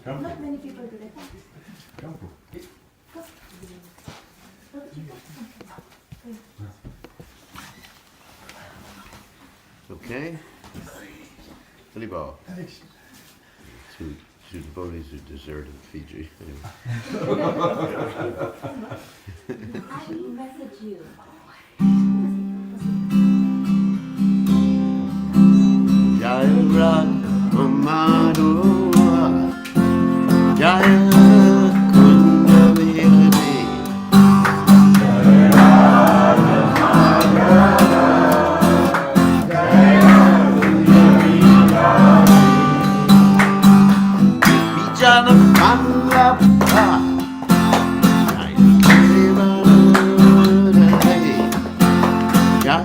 Not many people do that. Okay. Haribo. To devotees who deserted Fiji. I message you. Jaya Radha Jaya Kundavihari Vijana Pangappa Jaya Kirivarudare Jaya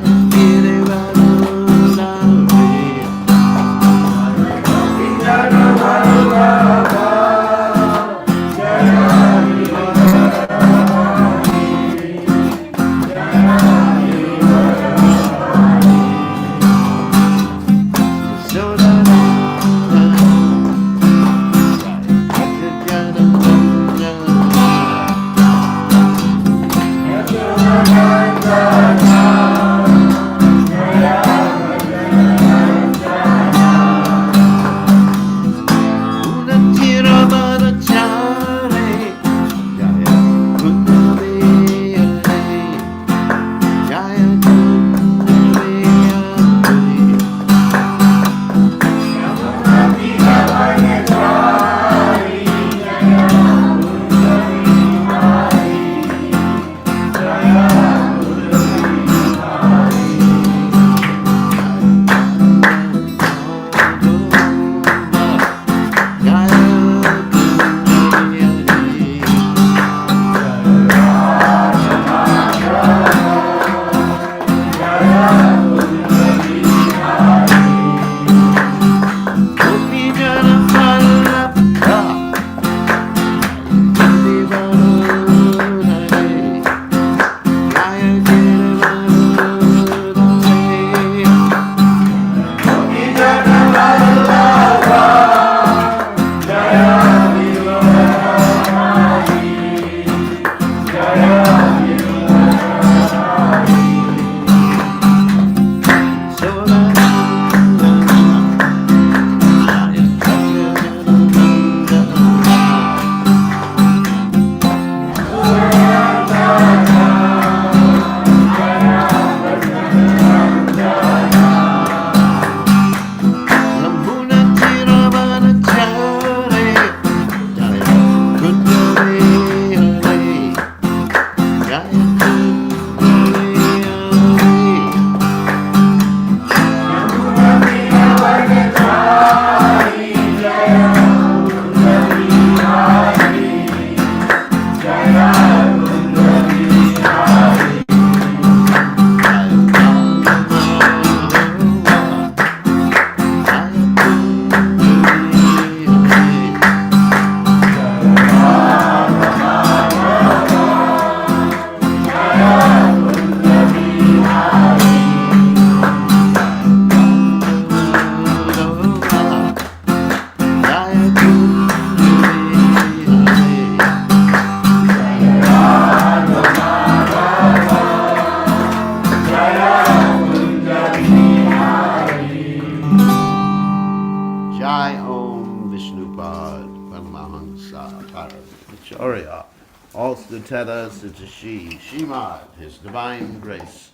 Shimad, His Divine Grace,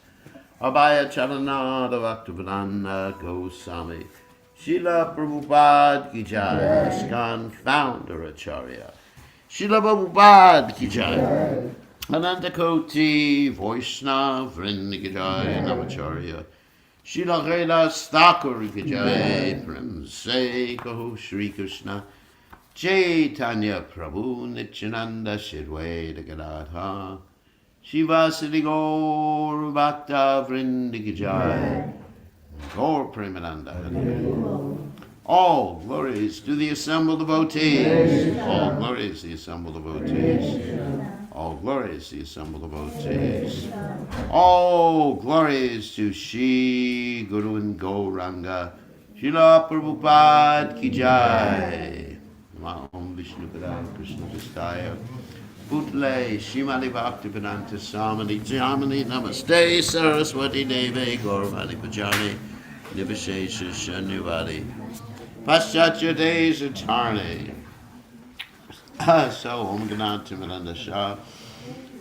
Abhaya Charanada Bhaktivedanta Goswami, Srila Prabhupada Ki Jai, ISKCON Founder Acharya, Srila Prabhupada Ki Jai, Anantakoti Vaishnava Vrinda Ki Jai, Namacharya, Srila Kailas Thakur Ki Jai, Prem Se Kaho Shri Krishna, Caitanya Prabhu Nityananda Shri Gadadha Shivasati Gaur Bhakta Vrinda Ki Jai Gaur Premananda. All glories to the assembled devotees. All glories to the assembled devotees. All glories to the assembled devotees. All glories to Shri Guru and Gauranga. Srila Prabhupada Ki Jai. Om Vishnu Padam Krishna Vistaya Putle Shimali Bhaktivedanta Samani Jamani Namaste Saraswati Devi Gauravani Pajani Nivashesha Shanyavadi Paschatya Days Attorney. So Om Gananti Miranda Shah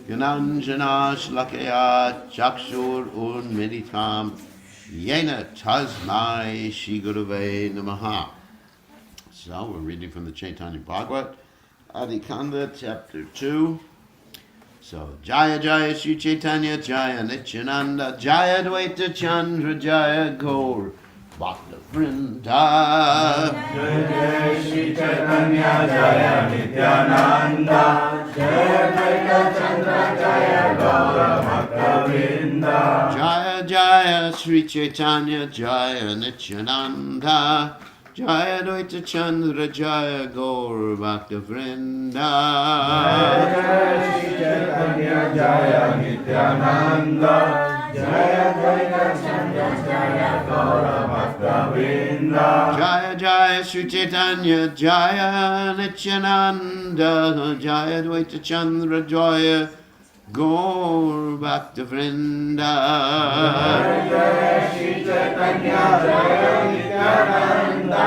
Gananjana Shlakaya Chakshur Un Meditam Yena Tasmai Shigurave Namaha. So we're reading from the Caitanya Bhagavata, Adhikanda, chapter 2. So Jaya Jaya Sri Chaitanya Jaya Nityananda Jaya Dvaita Chandra Jaya Gaur Bhakta Vrinda Jaya Jaya Shri Chaitanya Jaya Nityananda Jaya Dvaita Chandra Jaya Gaura Bhakta Vrinda Jaya Jaya Sri Chaitanya Jaya Nityananda Jaya Dvaita Chandra Jaya Gaur Bhakta Vrinda Jaya Jaya Shri Chaitanya Jaya Nityananda Jaya Dvaita Chandra Jaya Gaura Bhakta Vrinda Jaya Jaya Sri Chaitanya Jaya Nityananda Jaya Dvaita Chandra Jaya Gaur Bhakta Vrinda Jaya Jaya Shri Chaitanya Jaya Nityananda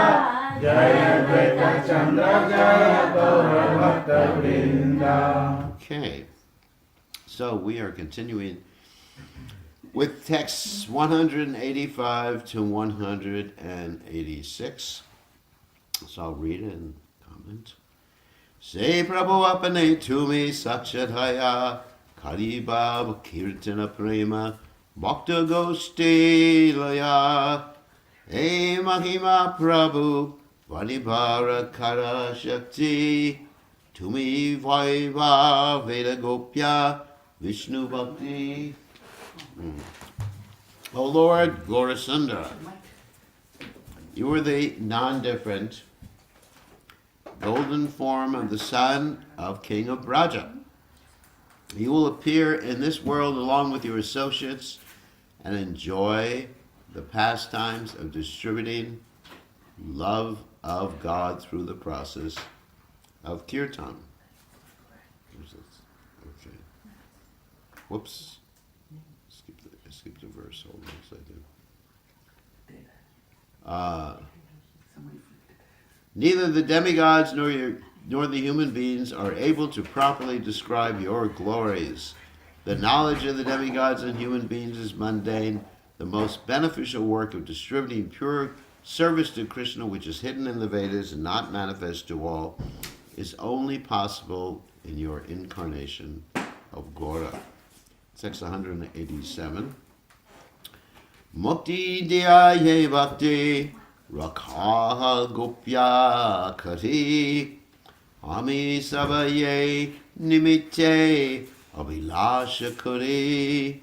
Jaya Dvaita Chandra Jaya Gaura Bhakta Vrinda. Okay, so we are continuing with texts 185 to 186. So I'll read it and comment. Say Prabhu apane tumi sakshadhaya karibab kirtana prema bhakta gosti laya Hey Mahima Prabhu Vanibhara Kara Shakti Tumi Vaiva Veda Gopya Vishnu Bhakti. O Lord Gaurasundara, you are the non-different golden form of the son of King of Braja. You will appear in this world along with your associates and enjoy the pastimes of distributing love of God through the process of kirtan. Okay. Whoops. I skipped a verse. Hold on a second. Neither the demigods nor the human beings are able to properly describe your glories. The knowledge of the demigods and human beings is mundane. The most beneficial work of distributing pure service to Krishna, which is hidden in the Vedas and not manifest to all, is only possible in your incarnation of Gaura. Text 187. Mukti diyaye bhakti rakha gopya kati ami savaye nimitte abhilasha kari.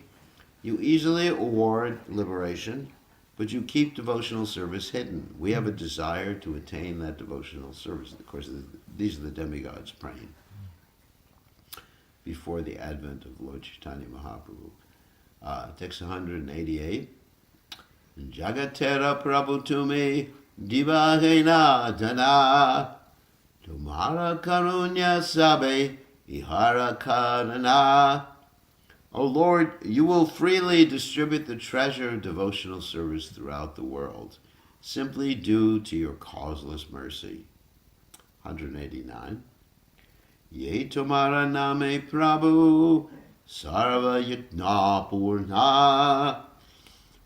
You easily award liberation, but you keep devotional service hidden. We have a desire to attain that devotional service. Of course, these are the demigods praying before the advent of Lord Chaitanya Mahaprabhu. Text 188. Jagatera Prabhu Tumi Divahena Dana Tumara Karunya Sabe Ihara Karana. O Lord, you will freely distribute the treasure of devotional service throughout the world, simply due to your causeless mercy. 189. Ye tumara name Prabhu sarva yatna purna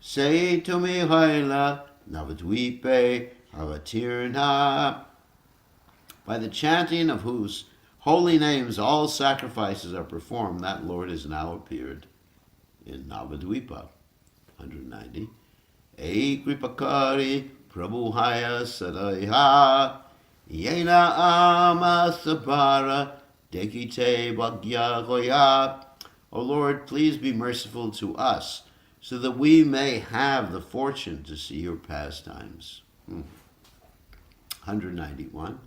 say to me haila navadvipe avatirna. By the chanting of whose holy names all sacrifices are performed, that Lord has now appeared in Navadvipa. 190. E kripakari prabhuhaya sadaiha yena amasabara dekite bhagya goya. O Lord, please be merciful to us, so that we may have the fortune to see your pastimes. 191.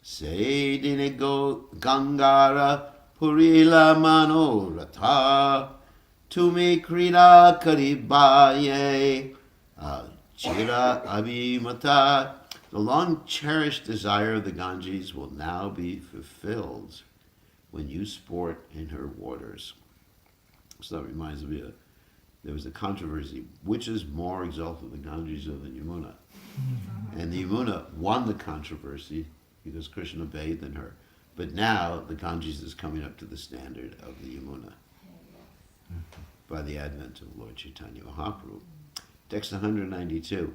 Seidine Gangara Purila Manorata Tumi Krida Karibaye Chira Abhimata. The long-cherished desire of the Ganges will now be fulfilled when you sport in her waters. So that reminds me of, there was a controversy, which is more exalted, the Ganges or the Yamuna? And the Yamuna won the controversy because Krishna bathed in her. But now the Ganges is coming up to the standard of the Yamuna by the advent of Lord Caitanya Mahaprabhu. Text 192.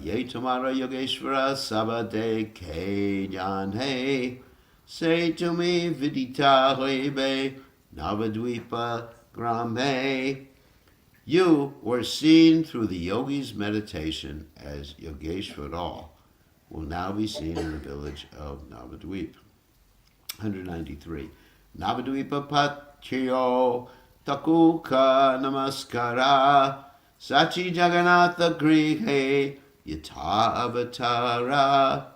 Ye tomara yogeshvara sabade ke jan he, say to me vidita hebe navadvipa grame. You were seen through the yogi's meditation as Yogeshvara, will now be seen in the village of Navadvip. 193. Navadvipa patyo takuka namaskara sachi jagannatha grihe yata avatara.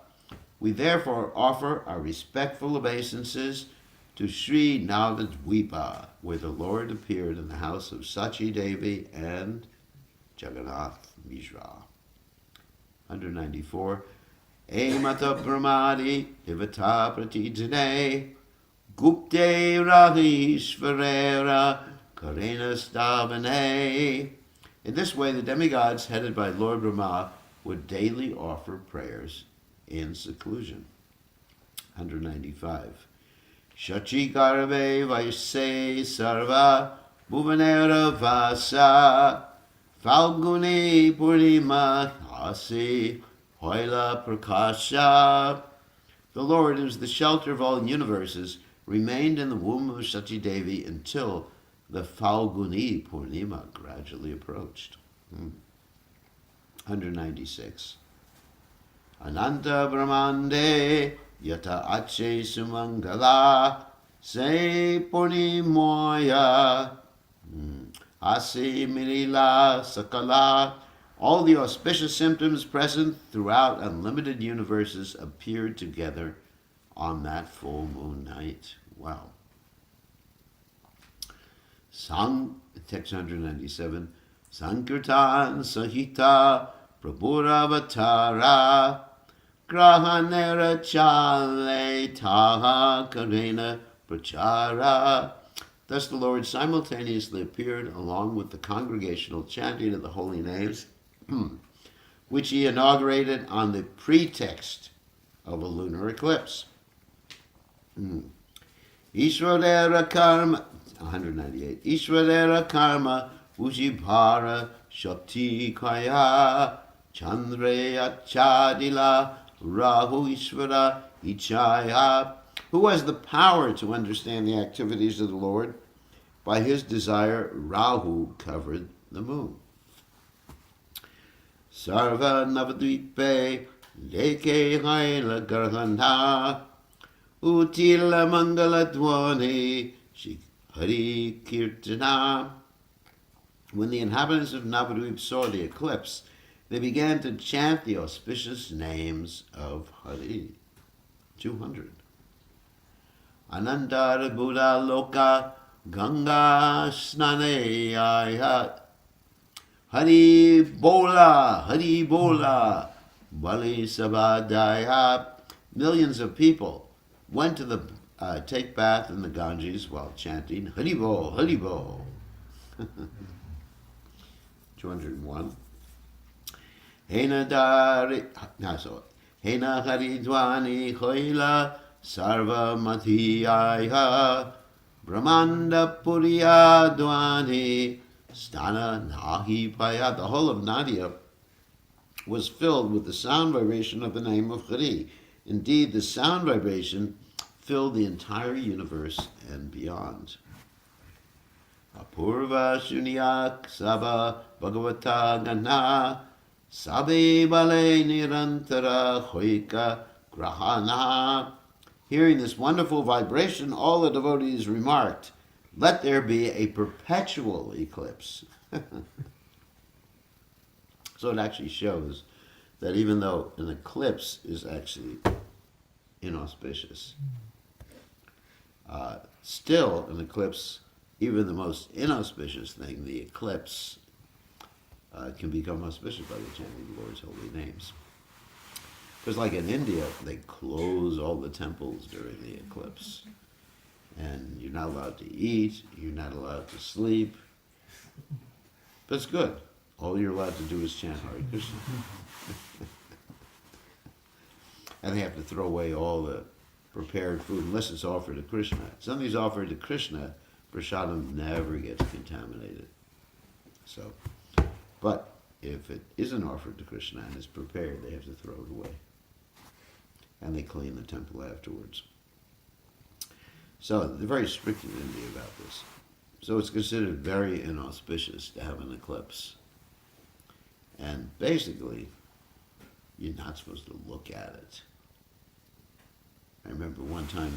We therefore offer our respectful obeisances to Sri Navadvipa, where the Lord appeared in the house of Sachi Devi and Jagannath Mishra. 194. Emata Brahmadi Ivata Pratijane Gupte Rahishvarera Karena Stavane. In this way, the demigods, headed by Lord Brahma, would daily offer prayers in seclusion. 195. Shachi Garve Vaise Sarva Bhuvanera Vasa Falguni Purnima Hasi Hoila Prakasha. The Lord, who is the shelter of all universes, remained in the womb of Shachi Devi until the Falguni Purnima gradually approached. 196. Ananta Brahmande Yata Ache Sumangala Se Purnimoya Asi Milila Sakala. All the auspicious symptoms present throughout unlimited universes appeared together on that full moon night. Wow. Text 197. Sankirtan Sahita Prabhuravatara Grahanera Chale Taha Karena Prachara. Thus the Lord simultaneously appeared along with the congregational chanting of the holy names, which he inaugurated on the pretext of a lunar eclipse. Ishvarera Karma, 198. Ishvarera Karma Ujibhara Shakti Kaya Chandreya Chadila Rahu Ishvara Ichaya. Who has the power to understand the activities of the Lord? By his desire, Rahu covered the moon. Sarva Navadvipe Leke Haila Gargandha Utila Mangala Dwani Hari Kirtana. When the inhabitants of Navadvip saw the eclipse, they began to chant the auspicious names of Hari. 200. Anantara Buddha Loka Ganga Snane Ayat Hari Bola Bali Sabadaya. Millions of people went to take bath in the Ganges while chanting Haribo, Haribo. 201. Hena Haridwani Hoila Sarva Matiyaya Brahmanda Puriya Dwani Stana Nahi Paya. The whole of Nadia was filled with the sound vibration of the name of Hari. Indeed, the sound vibration filled the entire universe and beyond. Apurva Shunyak Saba Bhagavata Gana Sabe Bale Nirantara Hoika Grahana. Hearing this wonderful vibration, all the devotees remarked, "Let there be a perpetual eclipse." So it actually shows that even though an eclipse is actually inauspicious, still an eclipse, even the most inauspicious thing, the eclipse, can become auspicious by the chanting of the Lord's holy names. Because like in India, they close all the temples during the eclipse. And you're not allowed to eat, you're not allowed to sleep. But it's good. All you're allowed to do is chant Hare Krishna. And they have to throw away all the prepared food unless it's offered to Krishna. If something's offered to Krishna, prasadam never gets contaminated. So, but if it isn't offered to Krishna and is prepared, they have to throw it away. And they clean the temple afterwards. So they're very strict in India about this. So it's considered very inauspicious to have an eclipse. And basically, you're not supposed to look at it. I remember one time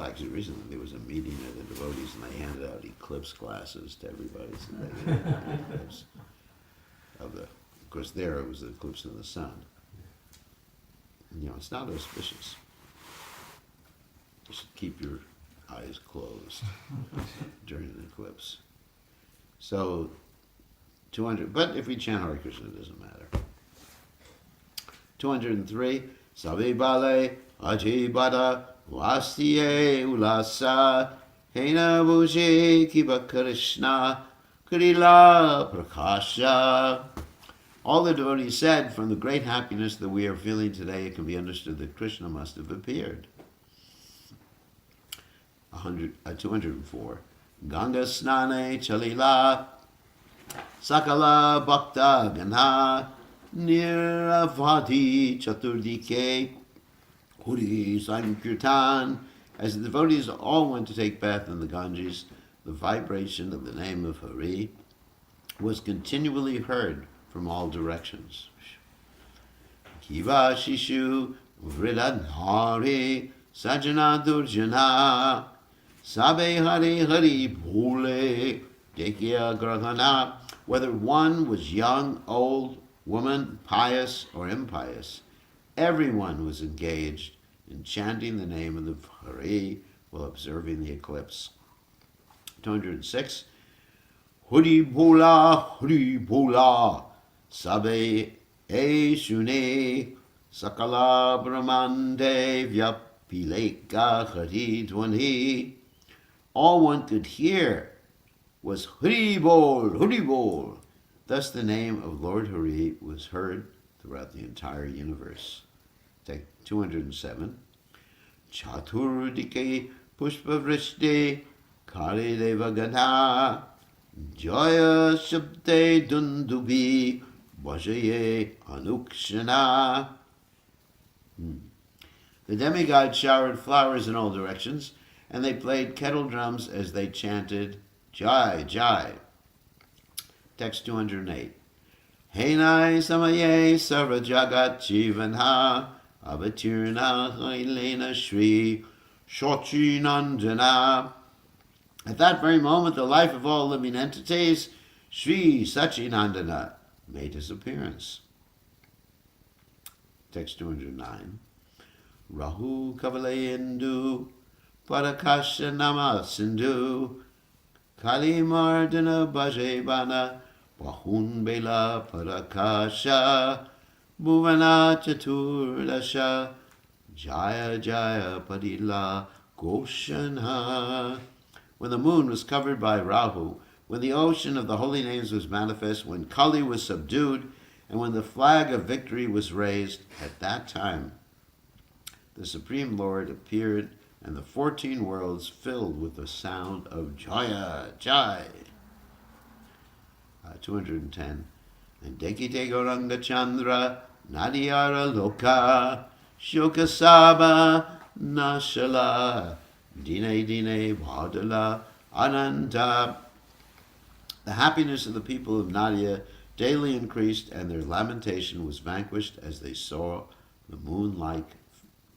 actually recently there was a meeting of the devotees and they handed out eclipse glasses to everybody. So they had an eclipse of course there it was the eclipse of the sun. It's not auspicious. You should keep your eyes closed during an eclipse. So, 200, but if we chant Hare Krishna, it doesn't matter. 203, Sabe Bale, Ajibada, Vastiye Ulasa, Hena Bhuje Kiba Krishna, Krila Prakasha. All the devotees said, from the great happiness that we are feeling today, it can be understood that Krishna must have appeared. 204. Ganga Snane Chalila, Sakala Bhakta Gana, Niravati Chaturdike, Huri Sankirtan. As the devotees all went to take bath in the Ganges, the vibration of the name of Hari was continually heard from all directions. Kiva Shishu Vridadhari Sajana Durjana Sabe Hari Hari Bhole Dekya Grahana. Whether one was young, old, woman, pious or impious, everyone was engaged in chanting the name of the Hari while observing the eclipse. 206. Hari Bhola, Sabe E Shune, Sakala Brahmande Vyapileka Hari Dwani. All one could hear was Hari Bol. Thus the name of Lord Hari was heard throughout the entire universe. Take 207. Chaturdike Pushpavrishti Kali Devagana Jaya Shabde Dundubi Vajaye Anukshana. The demigods showered flowers in all directions, and they played kettle drums as they chanted Jai Jai. Text 208. Henai Samaye Sarva Jagat Jivanha Avatirna Hailena Shri Shochi Nandana. At that very moment, the life of all living entities, Sri Sachinandana, made his appearance. Text 209. Rahu Kavalayendu Parakasha Nama Sindhu Kali Mardana Bhajebana Bahun Bela Parakasha Bhuvana Chaturdasha Jaya Jaya Padila Goshana. When the moon was covered by Rahu, when the ocean of the holy names was manifest, when Kali was subdued, and when the flag of victory was raised, at that time the Supreme Lord appeared, and the 14 worlds filled with the sound of Jaya, Jai. 210. And Dekite Goranga Chandra, Nadiyara Loka, Shokasaba, Nashala, Dine Dine Bhadala, Ananta. The happiness of the people of Nadia daily increased, and their lamentation was vanquished as they saw the moon-like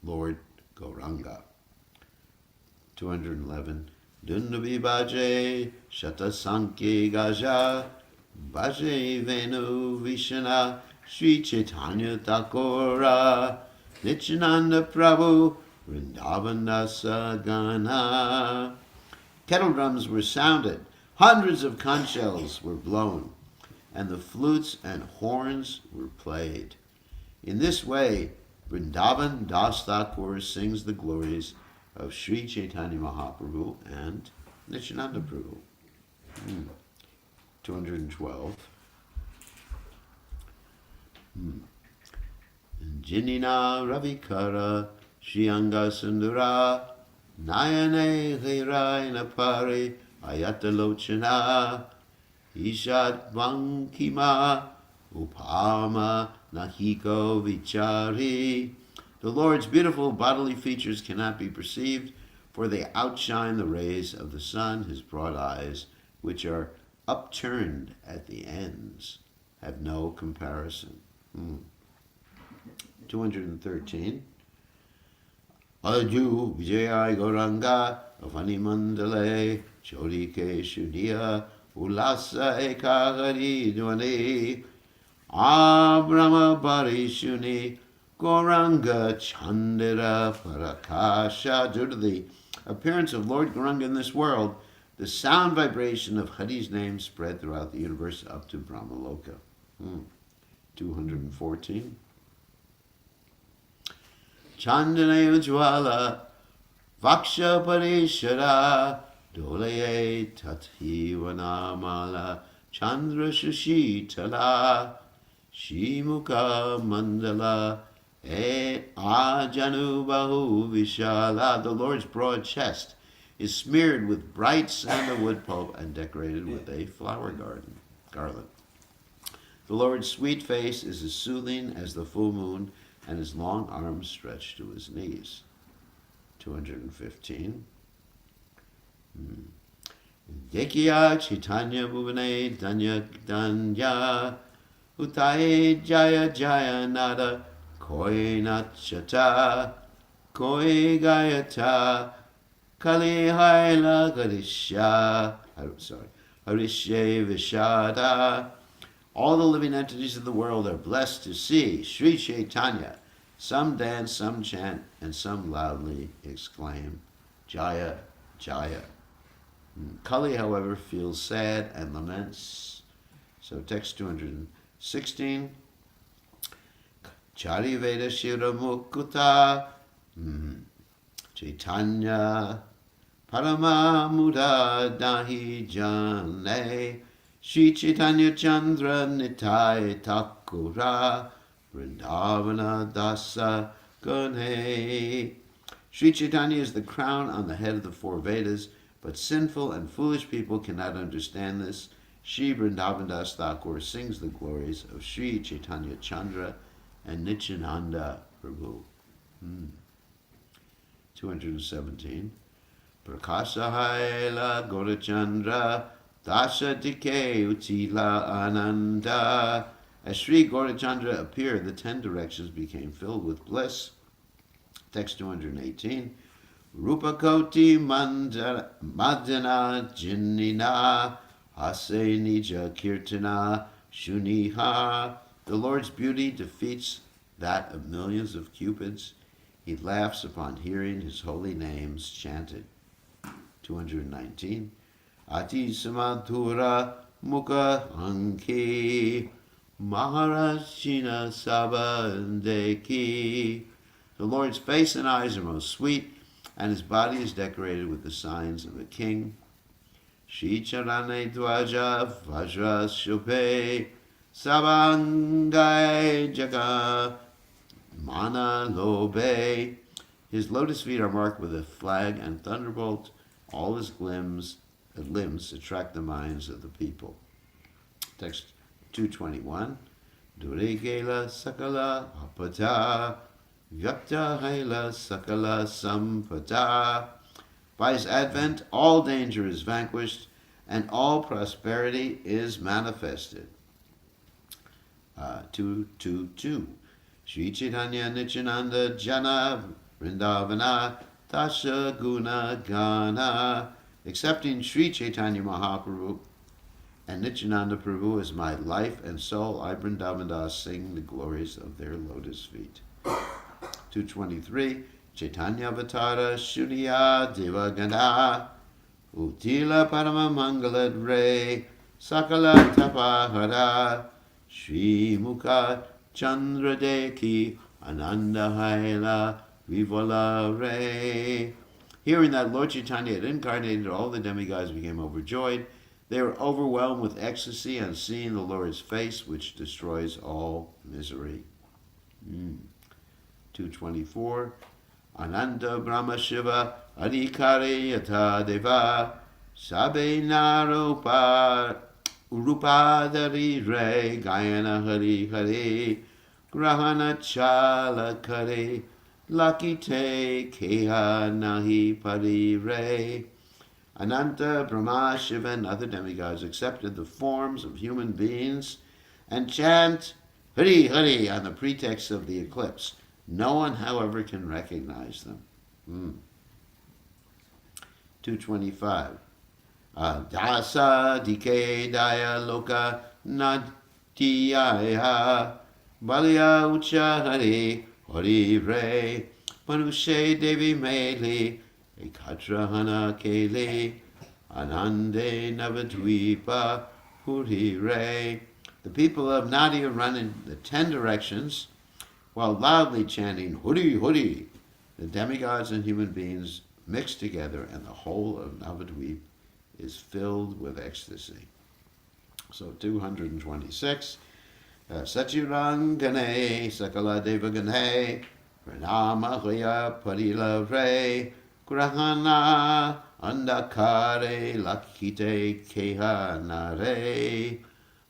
Lord Gauranga. 211. Dundubi Baje, Shatasanki Gaja, Baje Venu Vishana, Sri Chaitanya Thakura, Nityananda Prabhu, Vrindavana Sagana. Kettle drums were sounded, hundreds of conch shells were blown, and the flutes and horns were played. In this way, Vrindavan Das Thakur sings the glories of Sri Chaitanya Mahaprabhu and Nityananda Prabhu. 212. Jinina Ravikara Shriyanga Sundara Nayane Hiraina Pari Ayatalochana Ishat Vankima Upama Nahiko Vichari. The Lord's beautiful bodily features cannot be perceived, for they outshine the rays of the sun. His broad eyes, which are upturned at the ends, have no comparison. 213. Aju Vijaya Gauranga Avani Mandale Chorike Shudiya Ulasa Ekagari Dwani Abrahma Barishuni Gauranga Chandra Parakasha. Due to the appearance of Lord Gauranga in this world, the sound vibration of Hari's name spread throughout the universe up to Brahmaloka. 214. Chandana Ujwala Vaksha Parishara Dolaye Tathi Vanamala Chandra Shashitala Shimuka Mandala E Ajanu Bahu Vishala. The Lord's broad chest is smeared with bright sandalwood pulp and decorated with a flower garland. The Lord's sweet face is as soothing as the full moon, and his long arms stretched to his knees. 215. Dekya Chaitanya Bhuvane Danya Danya Utaye Jaya Jaya Nada Koi Nachata Koi Gayata Kali Haila Garisha Harishe Vishada. All the living entities of the world are blessed to see Sri Chaitanya. Some dance, some chant, and some loudly exclaim, Jaya, Jaya. Kali, however, feels sad and laments. So text 216. Chari Veda Shira Mukuta Chaitanya Parama Muda Dahi Jane Shri Chaitanya Chandra Nitai Thakura Vrindavana Dasa Gane. Sri Chaitanya is the crown on the head of the four Vedas, but sinful and foolish people cannot understand this. Shri Vrindavan Das Thakur sings the glories of Sri Chaitanya Chandra and Nityananda Prabhu. 217. Prakasa Haila Gaurachandra Dasha Dike Utila Ananda. As Sri Gaurachandra appeared, the 10 directions became filled with bliss. Text 218. Rupa Koti Madana Jinnina Hase Nija Kirtana Shuniha. The Lord's beauty defeats that of millions of cupids. He laughs upon hearing his holy names chanted. 219. Ati Samadhura Mukha Anki Maharashina Sabandeki. The Lord's face and eyes are most sweet, and his body is decorated with the signs of a king. Shri Charane Dwaja Vajra Shubhe Sabangai Jaga Mana Lobe. His lotus feet are marked with a flag and thunderbolt. All his limbs attract the minds of the people. Text 221. Durigela Sakala Apata Vyakta Haila Sakala Sampada. By his advent, all danger is vanquished and all prosperity is manifested. 222. Sri Chaitanya Nityananda Jana Vrindavana Tasha Guna Gana. Accepting Sri Chaitanya Mahaprabhu and Nityananda Prabhu as my life and soul, I Vrindavandas sing the glories of their lotus feet. 223. Caitanya Vatara Shuniya Devagana Utila Parama Mangaladre Sakala Tapahara Shri Mukha Chandradeki Ananda Haila Vivala Re. Hearing that Lord Chaitanya had incarnated, all the demigods became overjoyed. They were overwhelmed with ecstasy on seeing the Lord's face, which destroys all misery. 224. Ananta Brahma Shiva Adhikari Yata Deva Sabe Narupa Urupadari Re Gayana Hari Hari Grahana Chala Kare Lakite Keha Nahi Pari Re. Ananta, Brahma, Shiva, and other demigods accepted the forms of human beings and chant Hari Hari on the pretext of the eclipse. No one, however, can recognize them. 225. Dasa Dike Daya Loka Natiyaya Balya Ucha Hari Hari Re Manushe Devi Meli Ekatrahana Kele Anande Navadvipa Puri Re. The people of Nadia run in the 10 directions while loudly chanting Huri Huri. The demigods and human beings mix together and the whole of Navadvip is filled with ecstasy. So 226. Sachirangane Sakala Devagane Pranama Hoya Parila Re Grahana Andakare Lakite Kehanare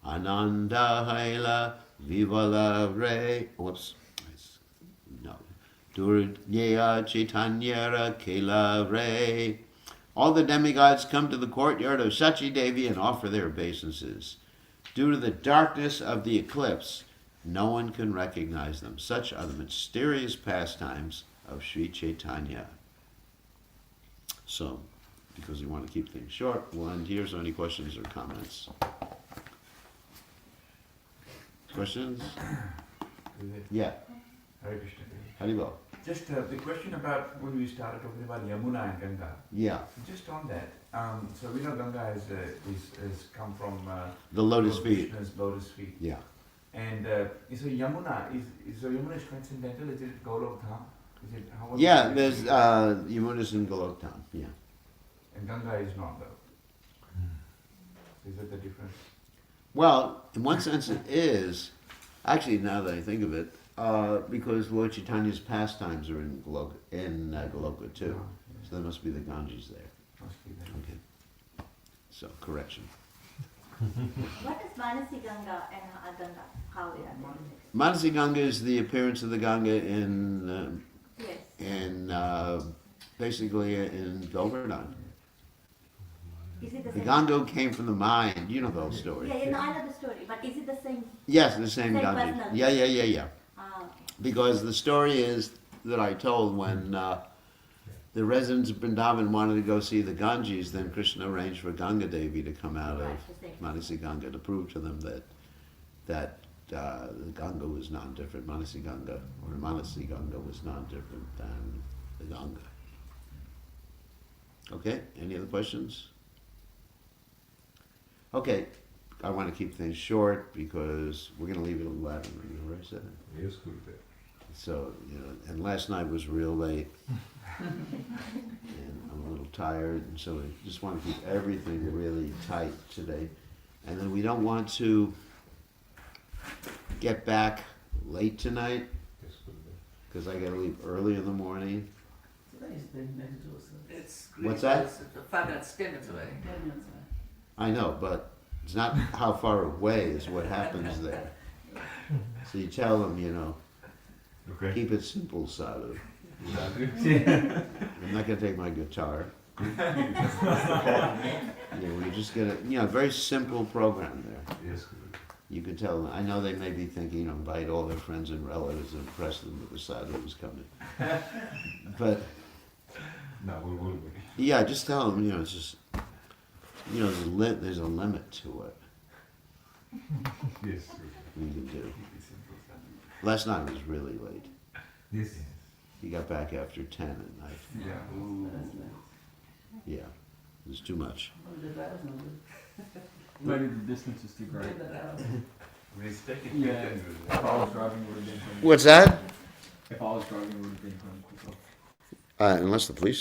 Ananda Haila Vivala Re. Whoops. No. Duryeya Chaitanyara Kela Re. All the demigods come to the courtyard of Sachi Devi and offer their obeisances. Due to the darkness of the eclipse, no one can recognize them. Such are the mysterious pastimes of Sri Chaitanya. So, because we want to keep things short, we'll end here. So any questions or comments? Questions? Yeah. Hare Krishna. Haribol. Just the question about when we started talking about Yamuna and Ganga. Yeah. Just on that, so we know Ganga has come from The lotus feet. Krishna's lotus feet. Yeah. And so Yamuna is transcendental. Is it Golok Dham? Is it how? Yeah, there's Yamuna's in Golok Dham. Yeah. And Ganga is not though. Is that the difference? Well, in one sense it is. Actually, now that I think of it, because Lord Chaitanya's pastimes are in Goloka too. Oh, So there must be the Ganges there. Must be there. Okay. So, correction. What is Manasi Ganga and Ganga? How they are connected? Manasi Ganga is the appearance of the Ganga in Yes. basically in Govardhan. Is it the The same? Ganga came from the mind. You know the whole story. Yeah, no, I know the story, but is it the same? Yes, the same Same Ganga. personality. Yeah. Okay. Because the story is that I told when the residents of Vrindavan wanted to go see the Ganges, then Krishna arranged for Ganga Devi to come out of Right, the same. Manasi Ganga to prove to them that the Ganga was non-different. Manasi Ganga was non-different than the Ganga. Okay, any other questions? Okay, I want to keep things short because we're going to leave it 11. Remember I said? Yes, Gurudev. So, and last night was real late. And I'm a little tired, and so I just want to keep everything really tight today. And then we don't want to get back late tonight Yes, Gurudev. because I got to leave early in the morning. It's What's that? It's 5 minutes, 10 minutes away. I know, but it's not how far away is what happens there. So you tell them, Okay. keep it simple, Sadhu. I'm not going to take my guitar. We're just going to, very simple program there. Yes, Gurudev. You can tell them. I know they may be thinking, invite all their friends and relatives and impress them that the Sadhu was coming. But, No, we will be. yeah, just tell them, it's just, there's a limit to it Yes, Gurudev. we can do. Last night was really late. Yes. He got back after 10 at night. Yeah. Yeah, it was too much. Maybe the distance is too great. Respect it. Yeah. If I was driving, would have been. What's that? If I was driving, it would have been home quicker. Unless the police